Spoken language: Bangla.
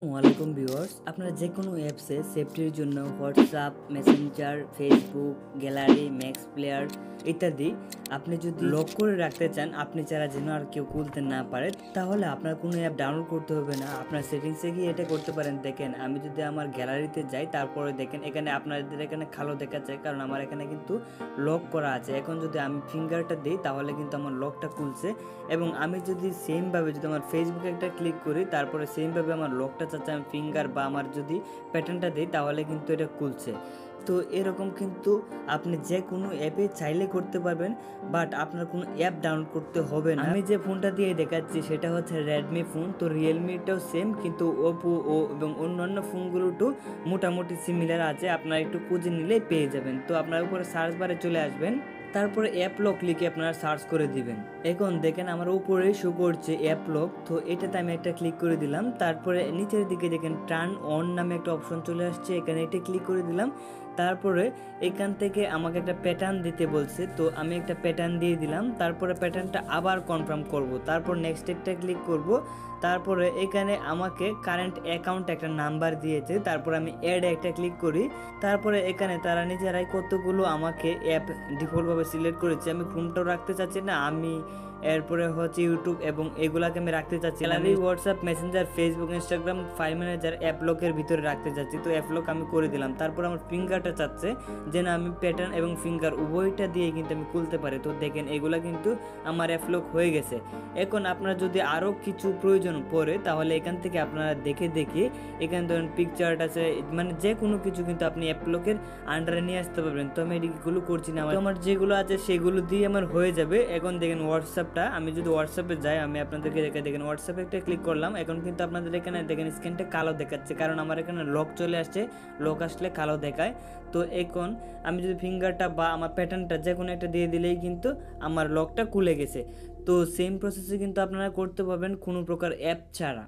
ওয়ালাইকুম ভিউয়ার্স, আপনারা যে কোনো অ্যাপসে সেফটির জন্য WhatsApp, Messenger, Facebook, gallery, max player ইত্যাদি আপনি যদি লক করে রাখতে চান, আপনি ছাড়া যেন আর কেউ খুলতে না পারে, তাহলে আপনার কোনো অ্যাপ ডাউনলোড করতে হবে না। আপনার সেটিংসে গিয়ে এটা করতে পারেন। দেখেন, আমি যদি আমার গ্যালারিতে যাই, তারপরে দেখেন এখানে আপনাদের এখানে কালো দেখাচ্ছে, কারণ আমার এখানে কিন্তু লক করা আছে। এখন যদি আমি ফিঙ্গারটা দিই, তাহলে কিন্তু আমার লকটা খুলছে। এবং আমি যদি সেমভাবে যদি আমার ফেসবুকে একটা ক্লিক করি, তারপরে সেমভাবে আমার লকটা চাচ্ছে আমি ফিঙ্গার বা আমার যদি প্যাটার্নটা দিই, তাহলে কিন্তু এটা খুলছে। তো এরকম কিন্তু আপনি যে কোনো অ্যাপে চাইলে করতে পারবেন, বাট আপনার কোনো অ্যাপ ডাউনলোড করতে হবে না। আমি যে ফোনটা দিয়ে দেখাচ্ছি সেটা হচ্ছে রেডমি ফোন। তো রিয়েলমিটাও সেম, কিন্তু ওপো এবং অন্যান্য ফোনগুলোটাও মোটামুটি সিমিলার আছে। আপনারা একটু খুঁজে নিলেই পেয়ে যাবেন। তো আপনার উপরে সার্চ বারে চলে আসবেন, তারপরে অ্যাপ লক লিখে আপনারা সার্চ করে দিবেন। এখন দেখেন আমার উপরে শো করছে অ্যাপ লক। তো এটাতে আমি একটা ক্লিক করে দিলাম। তারপরে নিচের দিকে দেখেন টার্ন অন নামে একটা অপশন চলে আসছে, এখানে এটা ক্লিক করে দিলাম। তারপরে এখান থেকে আমাকে একটা প্যাটার্ন দিতে বলছে, তো আমি একটা প্যাটার্ন দিয়ে দিলাম। তারপরে প্যাটার্নটা আবার কনফার্ম করব, তারপর নেক্সট একটা ক্লিক করব। তারপরে এখানে আমাকে কারেন্ট অ্যাকাউন্ট একটা নাম্বার দিয়েছে, তারপর আমি অ্যাড একটা ক্লিক করি। তারপরে এখানে তারা নিজেরাই কতগুলো আমাকে অ্যাপ ডিফল্টভাবে সিলেক্ট করেছে। আমি ক্রোমটাও রাখতে চাচ্ছি না, আমি এরপরে হচ্ছে ইউটিউব এবং এগুলাকে আমি রাখতে চাচ্ছি। আমি WhatsApp, Messenger, Facebook, Instagram, file manager, app লকের ভিতরে রাখতে চাচ্ছি। তো অ্যাপ লক আমি করে দিলাম। তারপর আমার ফিঙ্গারটা চাচ্ছে যেন আমি প্যাটার্ন এবং ফিঙ্গার উভয়টা দিয়ে কিন্তু আমি খুলতে পারি। তো দেখেন এগুলা কিন্তু আমার অ্যাপ লক হয়ে গেছে। এখন আপনার যদি আরও কিছু প্রয়োজন পড়ে, তাহলে এখান থেকে আপনারা দেখে এখানে ধরেন পিকচার আছে, মানে যে কোনো কিছু কিন্তু আপনি অ্যাপ লকের আন্ডারে নিয়ে আসতে পারবেন। তো আমি এগুলো করছি না, আমার যেগুলো আছে সেগুলো দিয়ে আমার হয়ে যাবে। এখন দেখেন হোয়াটসঅ্যাপটা, আমি যদি হোয়াটসঅ্যাপে যাই, আমি আপনাদেরকে দেখেন হোয়াটসঅ্যাপে একটা ক্লিক করলাম। এখন কিন্তু আপনাদের এখানে দেখেন স্ক্রিনটা কালো দেখাচ্ছে, কারণ আমার এখানে লক চলে আসছে। লক আসলে কালো দেখায়। তো এখন আমি যদি ফিঙ্গারটা বা আমার প্যাটার্নটা যে কোনো একটা দিয়ে দিলেই কিন্তু আমার লকটা খুলে গেছে। তো সেম প্রসেসে কিন্তু আপনারা করতে পারবেন কোনো প্রকার অ্যাপ ছাড়া।